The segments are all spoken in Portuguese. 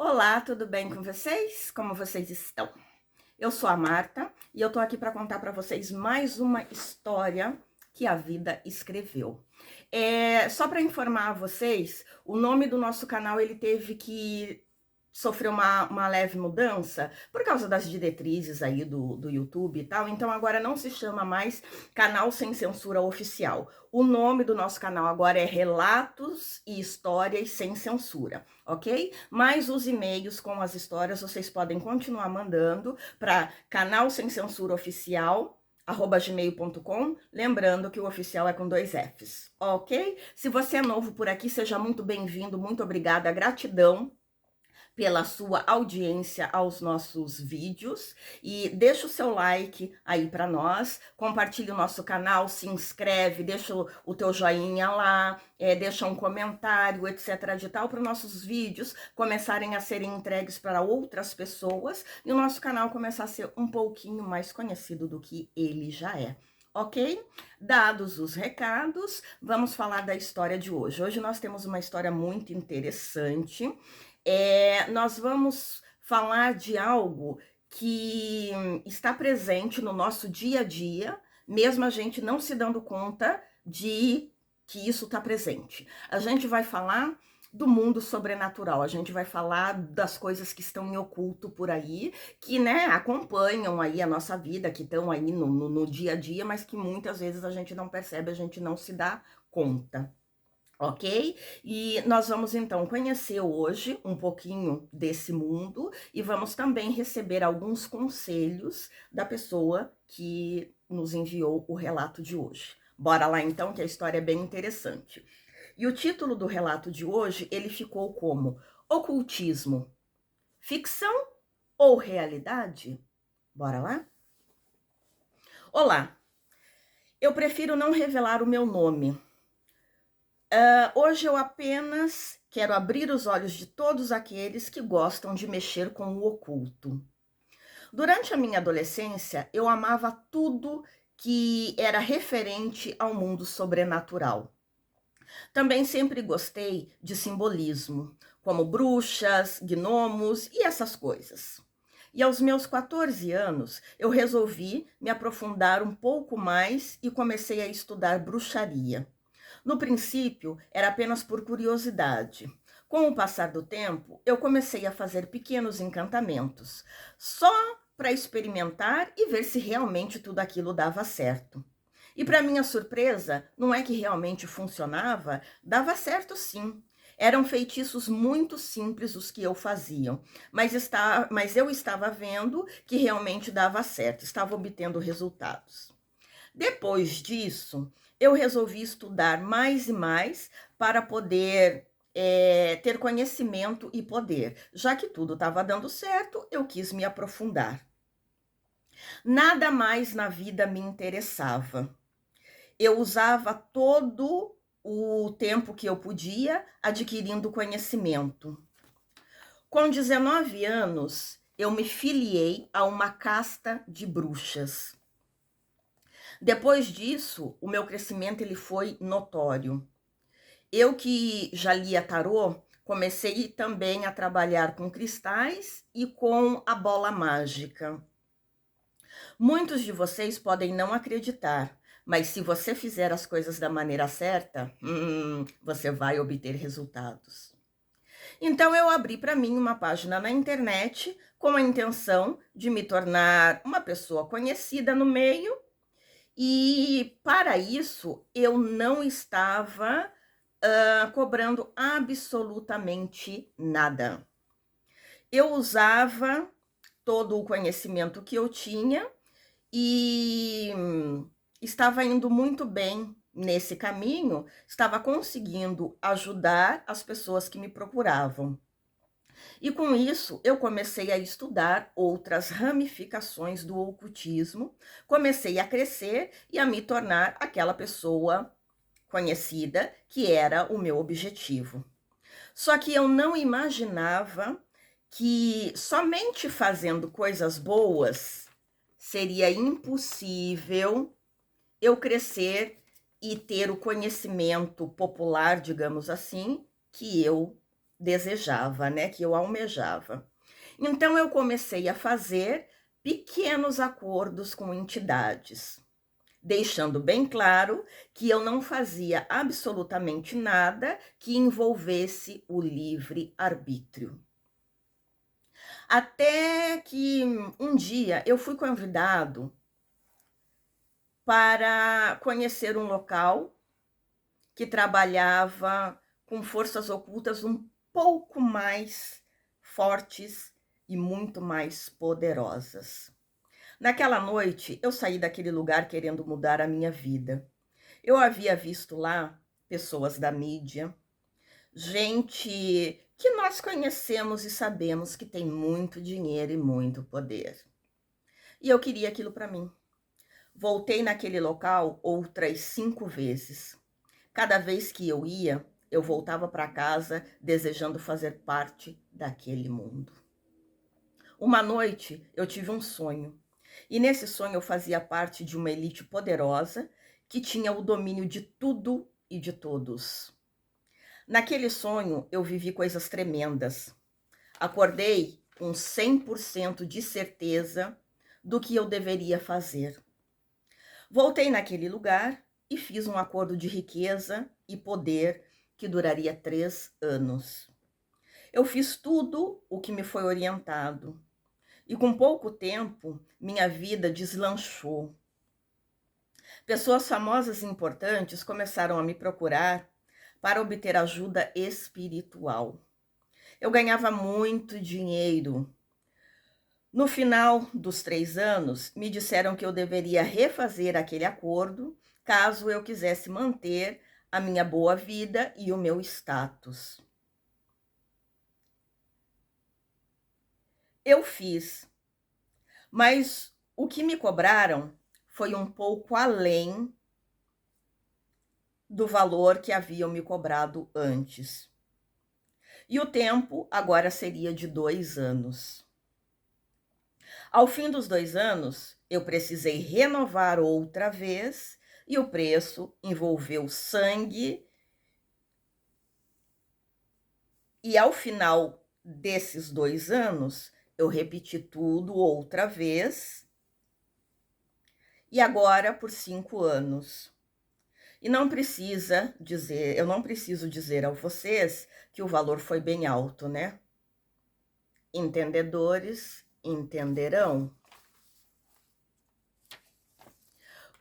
Olá, tudo bem com vocês? Como vocês estão? Eu sou a Marta e eu tô aqui para contar para vocês mais uma história que a vida escreveu. Só para informar vocês, o nome do nosso canal ele teve que sofrer uma leve mudança por causa das diretrizes aí do YouTube e tal. Então agora não se chama mais Canal Sem Censura Oficial. O nome do nosso canal agora é Relatos e Histórias Sem Censura, ok? Mas os e-mails com as histórias vocês podem continuar mandando para canal sem censura oficial @gmail.com, lembrando que o oficial é com 2 Fs, ok? Se você é novo por aqui, seja muito bem-vindo, muito obrigada, gratidão pela sua audiência aos nossos vídeos e deixa o seu like aí para nós, compartilhe o nosso canal, se inscreve, deixa o teu joinha lá, deixa um comentário, etc de tal, para os nossos vídeos começarem a serem entregues para outras pessoas e o nosso canal começar a ser um pouquinho mais conhecido do que ele já é. Ok? Dados os recados, vamos falar da história de hoje. Hoje nós temos uma história muito interessante. Nós vamos falar de algo que está presente no nosso dia a dia, mesmo a gente não se dando conta de que isso está presente. A gente vai falar do mundo sobrenatural, a gente vai falar das coisas que estão em oculto por aí, que, né, acompanham aí a nossa vida, que estão aí no dia a dia, mas que muitas vezes a gente não percebe, a gente não se dá conta. Ok? E nós vamos então conhecer hoje um pouquinho desse mundo e vamos também receber alguns conselhos da pessoa que nos enviou o relato de hoje. Bora lá então, que a história é bem interessante. E o título do relato de hoje, ele ficou como Ocultismo, ficção ou realidade? Bora lá? Olá, eu prefiro não revelar o meu nome. Hoje eu apenas quero abrir os olhos de todos aqueles que gostam de mexer com o oculto. Durante a minha adolescência, eu amava tudo que era referente ao mundo sobrenatural. Também sempre gostei de simbolismo, como bruxas, gnomos e essas coisas. E aos meus 14 anos, eu resolvi me aprofundar um pouco mais e comecei a estudar bruxaria. No princípio, era apenas por curiosidade. Com o passar do tempo, eu comecei a fazer pequenos encantamentos, só para experimentar e ver se realmente tudo aquilo dava certo. E para minha surpresa, não é que realmente funcionava, dava certo sim. Eram feitiços muito simples os que eu fazia, mas eu estava vendo que realmente dava certo, estava obtendo resultados. Depois disso, eu resolvi estudar mais e mais para poder ter conhecimento e poder. Já que tudo estava dando certo, eu quis me aprofundar. Nada mais na vida me interessava. Eu usava todo o tempo que eu podia adquirindo conhecimento. Com 19 anos, eu me filiei a uma casta de bruxas. Depois disso, o meu crescimento ele foi notório. Eu que já lia tarô, comecei também a trabalhar com cristais e com a bola mágica. Muitos de vocês podem não acreditar, mas se você fizer as coisas da maneira certa, você vai obter resultados. Então eu abri para mim uma página na internet com a intenção de me tornar uma pessoa conhecida no meio. E para isso eu não estava cobrando absolutamente nada. Eu usava todo o conhecimento que eu tinha e estava indo muito bem nesse caminho, estava conseguindo ajudar as pessoas que me procuravam. E com isso, eu comecei a estudar outras ramificações do ocultismo, comecei a crescer e a me tornar aquela pessoa conhecida que era o meu objetivo. Só que eu não imaginava que somente fazendo coisas boas seria impossível eu crescer e ter o conhecimento popular, digamos assim, que eu desejava, né, que eu almejava. Então eu comecei a fazer pequenos acordos com entidades, deixando bem claro que eu não fazia absolutamente nada que envolvesse o livre-arbítrio. Até que um dia eu fui convidado para conhecer um local que trabalhava com forças ocultas um pouco mais fortes e muito mais poderosas. Naquela noite, eu saí daquele lugar querendo mudar a minha vida. Eu havia visto lá pessoas da mídia, gente que nós conhecemos e sabemos que tem muito dinheiro e muito poder. E eu queria aquilo para mim. Voltei naquele local outras 5 vezes. Cada vez que eu ia, eu voltava para casa desejando fazer parte daquele mundo. Uma noite eu tive um sonho, e nesse sonho eu fazia parte de uma elite poderosa que tinha o domínio de tudo e de todos. Naquele sonho eu vivi coisas tremendas. Acordei com 100% de certeza do que eu deveria fazer. Voltei naquele lugar e fiz um acordo de riqueza e poder que duraria 3 anos. Eu fiz tudo o que me foi orientado. E com pouco tempo, minha vida deslanchou. Pessoas famosas e importantes começaram a me procurar para obter ajuda espiritual. Eu ganhava muito dinheiro. No final dos 3 anos, me disseram que eu deveria refazer aquele acordo, caso eu quisesse manter a minha boa vida e o meu status. Eu fiz, mas o que me cobraram foi um pouco além do valor que haviam me cobrado antes. E o tempo agora seria de 2 anos. Ao fim dos 2 anos, eu precisei renovar outra vez e o preço envolveu sangue. E ao final desses 2 anos, eu repeti tudo outra vez. E agora por 5 anos. E não precisa dizer, eu não preciso dizer a vocês que o valor foi bem alto, né? Entendedores entenderão.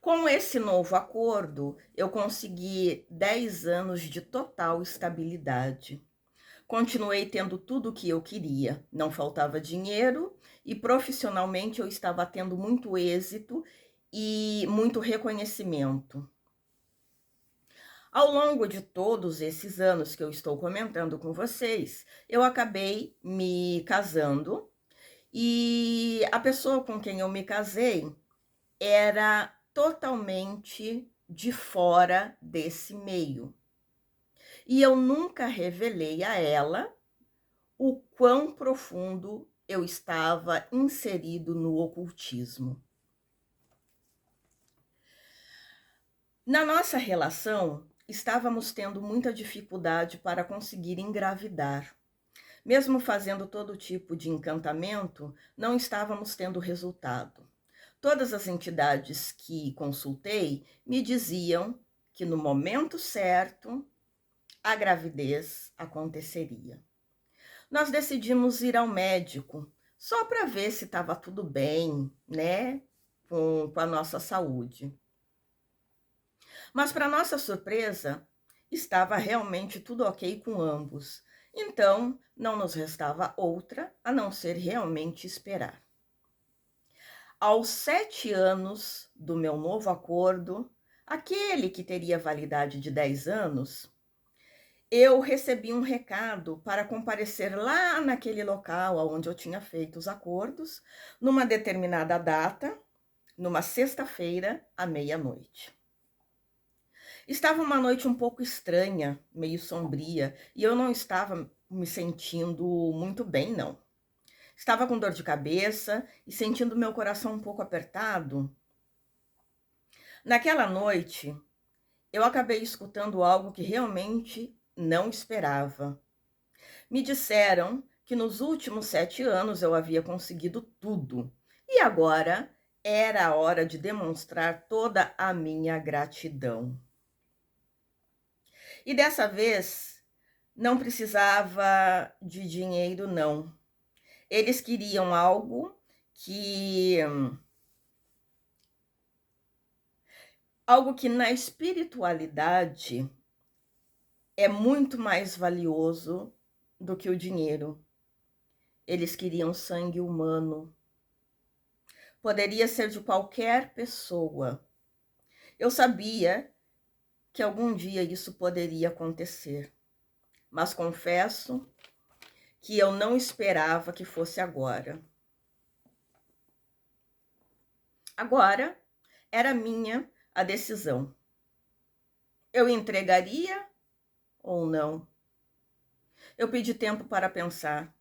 Com esse novo acordo, eu consegui 10 anos de total estabilidade. Continuei tendo tudo o que eu queria, não faltava dinheiro e profissionalmente eu estava tendo muito êxito e muito reconhecimento. Ao longo de todos esses anos que eu estou comentando com vocês, eu acabei me casando e a pessoa com quem eu me casei era totalmente de fora desse meio. E eu nunca revelei a ela o quão profundo eu estava inserido no ocultismo. Na nossa relação, estávamos tendo muita dificuldade para conseguir engravidar. Mesmo fazendo todo tipo de encantamento, não estávamos tendo resultado. Todas as entidades que consultei me diziam que no momento certo a gravidez aconteceria. Nós decidimos ir ao médico só para ver se estava tudo bem, né, com a nossa saúde. Mas, para nossa surpresa, estava realmente tudo ok com ambos. Então, não nos restava outra a não ser realmente esperar. Aos 7 anos do meu novo acordo, aquele que teria validade de 10 anos, eu recebi um recado para comparecer lá naquele local onde eu tinha feito os acordos, numa determinada data, numa sexta-feira, à meia-noite. Estava uma noite um pouco estranha, meio sombria, e eu não estava me sentindo muito bem, não. Estava com dor de cabeça e sentindo meu coração um pouco apertado. Naquela noite, eu acabei escutando algo que realmente não esperava. Me disseram que nos últimos 7 anos eu havia conseguido tudo e agora era a hora de demonstrar toda a minha gratidão. E dessa vez não precisava de dinheiro, não. Eles queriam algo que na espiritualidade é muito mais valioso do que o dinheiro. Eles queriam sangue humano. Poderia ser de qualquer pessoa. Eu sabia que algum dia isso poderia acontecer, mas confesso que eu não esperava que fosse agora. Agora era minha a decisão. Eu entregaria ou não? Eu pedi tempo para pensar,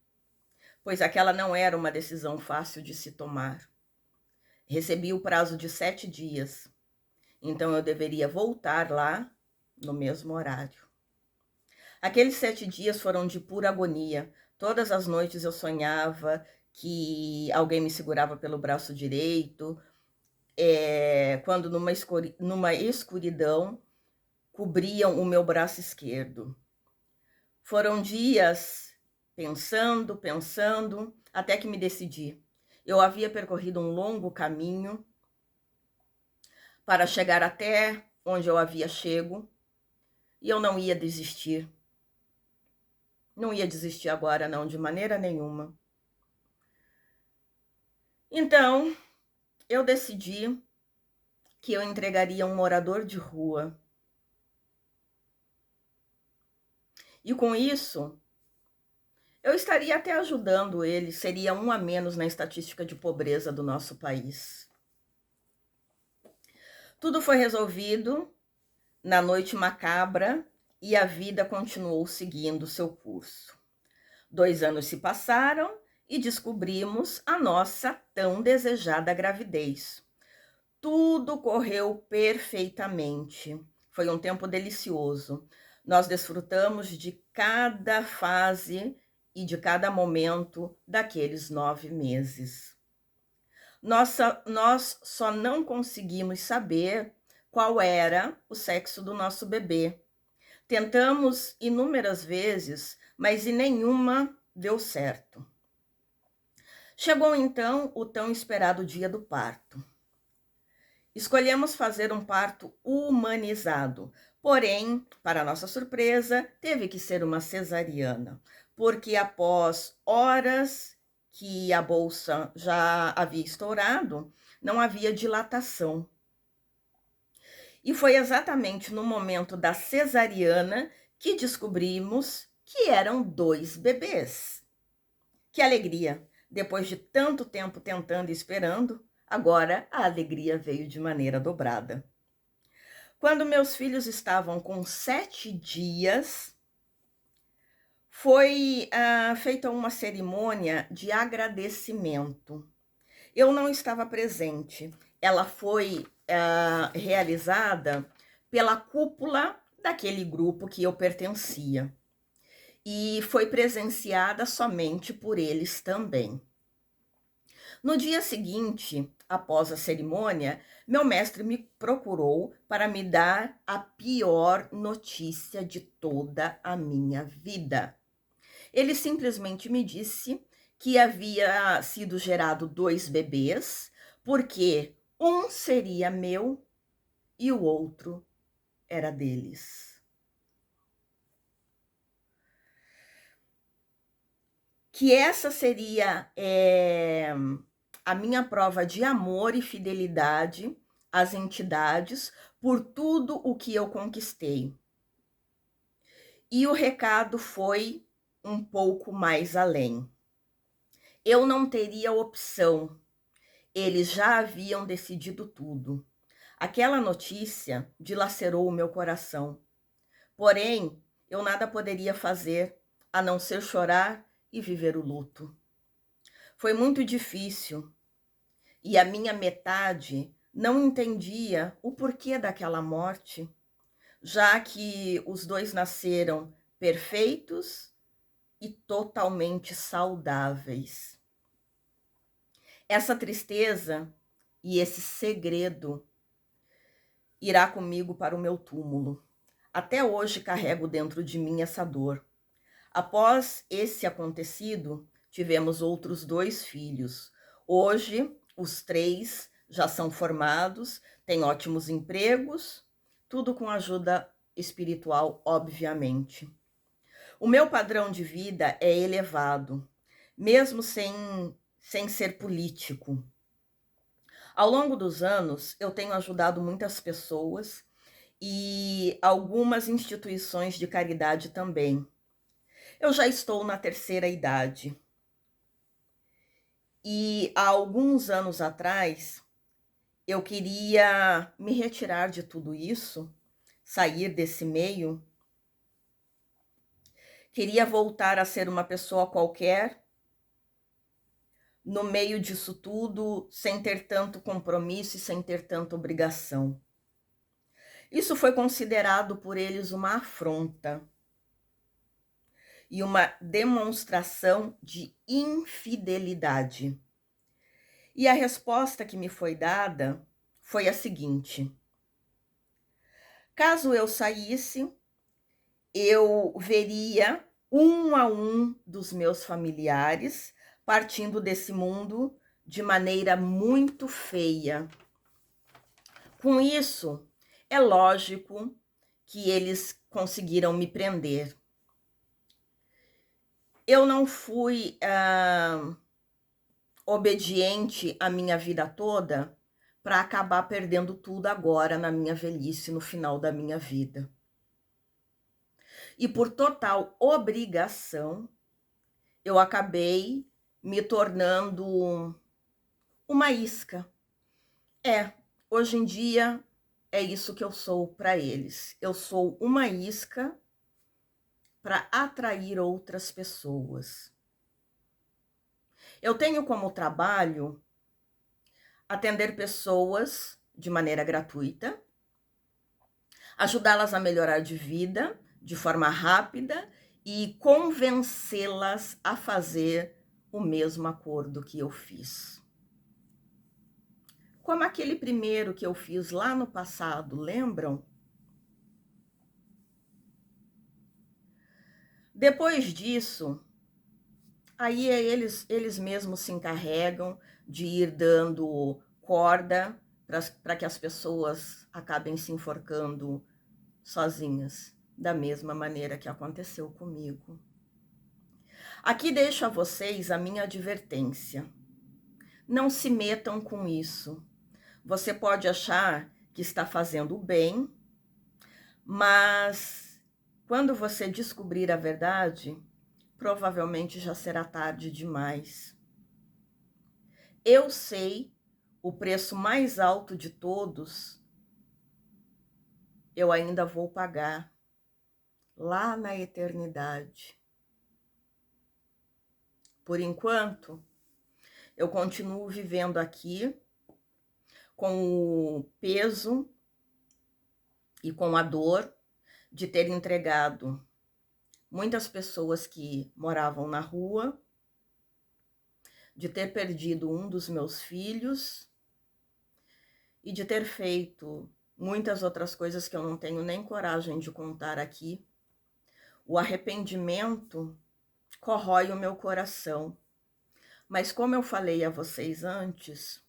pois aquela não era uma decisão fácil de se tomar. Recebi o prazo de 7 dias, então eu deveria voltar lá no mesmo horário. Aqueles 7 dias foram de pura agonia. Todas as noites eu sonhava que alguém me segurava pelo braço direito, quando numa escuridão cobriam o meu braço esquerdo. Foram dias pensando, até que me decidi. Eu havia percorrido um longo caminho para chegar até onde eu havia chego e eu não ia desistir. Não ia desistir agora, não, de maneira nenhuma. Então, eu decidi que eu entregaria um morador de rua. E com isso, eu estaria até ajudando ele, seria um a menos na estatística de pobreza do nosso país. Tudo foi resolvido na noite macabra e a vida continuou seguindo seu curso. 2 anos se passaram e descobrimos a nossa tão desejada gravidez. Tudo correu perfeitamente. Foi um tempo delicioso. Nós desfrutamos de cada fase e de cada momento daqueles 9 meses. Nós só não conseguimos saber qual era o sexo do nosso bebê. Tentamos inúmeras vezes, mas em nenhuma deu certo. Chegou então o tão esperado dia do parto. Escolhemos fazer um parto humanizado, porém, para nossa surpresa, teve que ser uma cesariana, porque após horas que a bolsa já havia estourado, não havia dilatação. E foi exatamente no momento da cesariana que descobrimos que eram 2 bebês. Que alegria! Depois de tanto tempo tentando e esperando, agora a alegria veio de maneira dobrada. Quando meus filhos estavam com 7 dias, foi feita uma cerimônia de agradecimento. Eu não estava presente. Ela foi realizada pela cúpula daquele grupo que eu pertencia. E foi presenciada somente por eles também. No dia seguinte, após a cerimônia, meu mestre me procurou para me dar a pior notícia de toda a minha vida. Ele simplesmente me disse que havia sido gerado 2 bebês, porque um seria meu e o outro era deles. Que essa seria a minha prova de amor e fidelidade às entidades por tudo o que eu conquistei. E o recado foi um pouco mais além. Eu não teria opção. Eles já haviam decidido tudo. Aquela notícia dilacerou o meu coração. Porém, eu nada poderia fazer a não ser chorar e viver o luto. Foi muito difícil. E a minha metade não entendia o porquê daquela morte, já que os 2 nasceram perfeitos e totalmente saudáveis. Essa tristeza e esse segredo irá comigo para o meu túmulo. Até hoje carrego dentro de mim essa dor. Após esse acontecido, tivemos outros 2 filhos. Hoje, os 3 já são formados, têm ótimos empregos, tudo com ajuda espiritual, obviamente. O meu padrão de vida é elevado, mesmo sem ser político. Ao longo dos anos, eu tenho ajudado muitas pessoas e algumas instituições de caridade também. Eu já estou na terceira idade e há alguns anos atrás eu queria me retirar de tudo isso, sair desse meio, queria voltar a ser uma pessoa qualquer, no meio disso tudo, sem ter tanto compromisso e sem ter tanta obrigação. Isso foi considerado por eles uma afronta e uma demonstração de infidelidade. E a resposta que me foi dada foi a seguinte: caso eu saísse, eu veria um a um dos meus familiares partindo desse mundo de maneira muito feia. Com isso, é lógico que eles conseguiram me prender. Eu não fui obediente a minha vida toda para acabar perdendo tudo agora na minha velhice, no final da minha vida. E por total obrigação, eu acabei me tornando uma isca. Hoje em dia é isso que eu sou para eles. Eu sou uma isca para atrair outras pessoas. Eu tenho como trabalho atender pessoas de maneira gratuita, ajudá-las a melhorar de vida de forma rápida e convencê-las a fazer o mesmo acordo que eu fiz. Como aquele primeiro que eu fiz lá no passado, lembram? Depois disso, aí eles mesmos se encarregam de ir dando corda para que as pessoas acabem se enforcando sozinhas, da mesma maneira que aconteceu comigo. Aqui deixo a vocês a minha advertência. Não se metam com isso. Você pode achar que está fazendo bem, mas quando você descobrir a verdade, provavelmente já será tarde demais. Eu sei o preço mais alto de todos, eu ainda vou pagar lá na eternidade. Por enquanto, eu continuo vivendo aqui com o peso e com a dor de ter entregado muitas pessoas que moravam na rua, de ter perdido um dos meus filhos e de ter feito muitas outras coisas que eu não tenho nem coragem de contar aqui. O arrependimento corrói o meu coração. Mas como eu falei a vocês antes,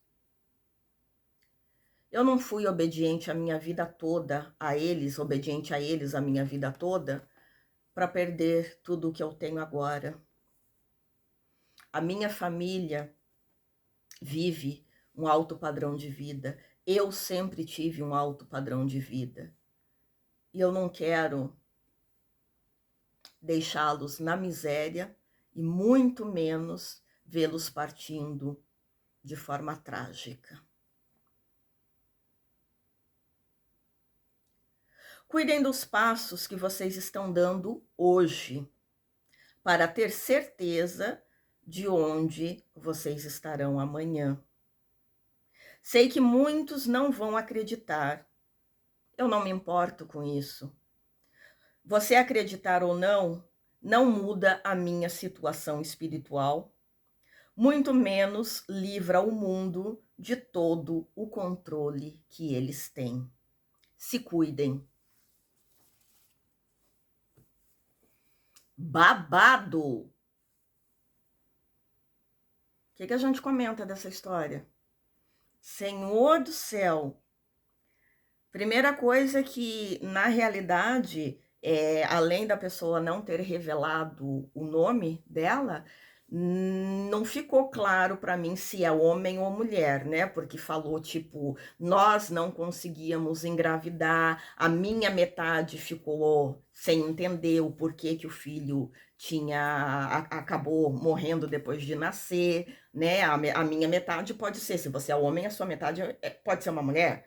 eu não fui obediente a minha vida toda a eles, obediente a eles a minha vida toda, para perder tudo o que eu tenho agora. A minha família vive um alto padrão de vida. Eu sempre tive um alto padrão de vida. E eu não quero deixá-los na miséria e muito menos vê-los partindo de forma trágica. Cuidem dos passos que vocês estão dando hoje, para ter certeza de onde vocês estarão amanhã. Sei que muitos não vão acreditar. Eu não me importo com isso. Você acreditar ou não não muda a minha situação espiritual, muito menos livra o mundo de todo o controle que eles têm. Se cuidem. Babado! O que a gente comenta dessa história? Senhor do céu! Primeira coisa que, na realidade, além da pessoa não ter revelado o nome dela, não ficou claro para mim se é homem ou mulher, né? Porque falou tipo, nós não conseguíamos engravidar, a minha metade ficou sem entender o porquê que o filho acabou morrendo depois de nascer, né? A minha metade pode ser, se você é homem, a sua metade pode ser uma mulher.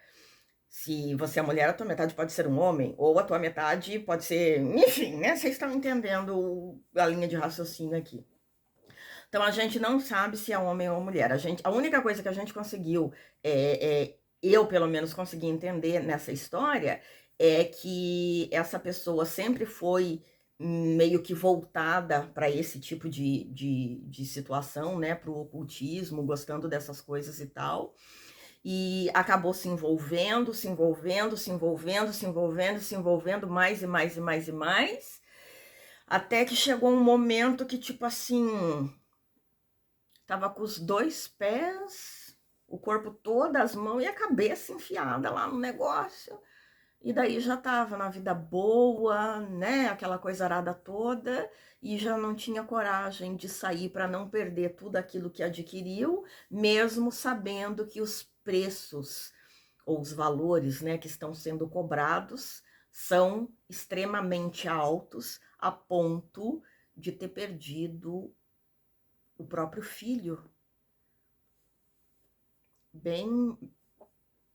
Se você é mulher, a tua metade pode ser um homem, ou a tua metade pode ser. Enfim, né? Vocês estão entendendo a linha de raciocínio aqui. Então a gente não sabe se é homem ou mulher. A única coisa que a gente conseguiu, eu pelo menos consegui entender nessa história, é que essa pessoa sempre foi meio que voltada para esse tipo de situação, né? Para o ocultismo, gostando dessas coisas e tal. E acabou se envolvendo, se envolvendo, se envolvendo, se envolvendo, se envolvendo mais e mais e mais e mais, até que chegou um momento que, tipo assim, tava com os dois pés, o corpo todo, as mãos e a cabeça enfiada lá no negócio. E daí já tava na vida boa, né? Aquela coisa arada toda, e já não tinha coragem de sair para não perder tudo aquilo que adquiriu, mesmo sabendo que os preços ou os valores, né, que estão sendo cobrados são extremamente altos a ponto de ter perdido o próprio filho. Bem,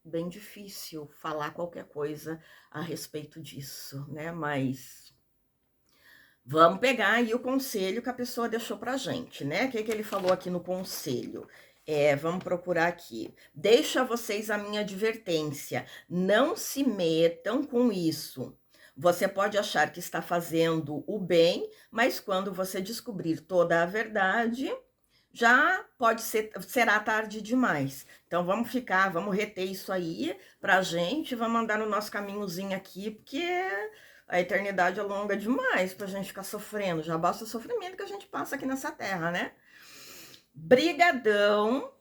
bem difícil falar qualquer coisa a respeito disso, né? Mas vamos pegar aí o conselho que a pessoa deixou pra gente, né? O que ele falou aqui no conselho? Vamos procurar aqui. Deixa vocês a minha advertência. Não se metam com isso. Você pode achar que está fazendo o bem, mas quando você descobrir toda a verdade, já será tarde demais. Então vamos reter isso aí pra gente, vamos andar no nosso caminhozinho aqui, porque a eternidade é longa demais pra gente ficar sofrendo. Já basta o sofrimento que a gente passa aqui nessa terra, né? Brigadão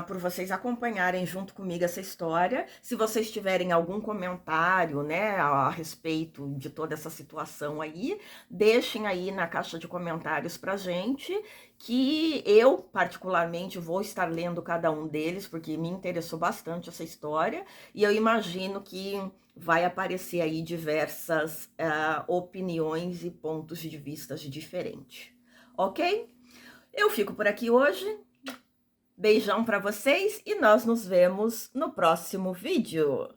por vocês acompanharem junto comigo essa história. Se vocês tiverem algum comentário, né, a respeito de toda essa situação aí, deixem aí na caixa de comentários pra gente, que eu particularmente vou estar lendo cada um deles, porque me interessou bastante essa história, e eu imagino que vai aparecer aí diversas opiniões e pontos de vista diferentes. Ok? Eu fico por aqui hoje. Beijão para vocês e nós nos vemos no próximo vídeo.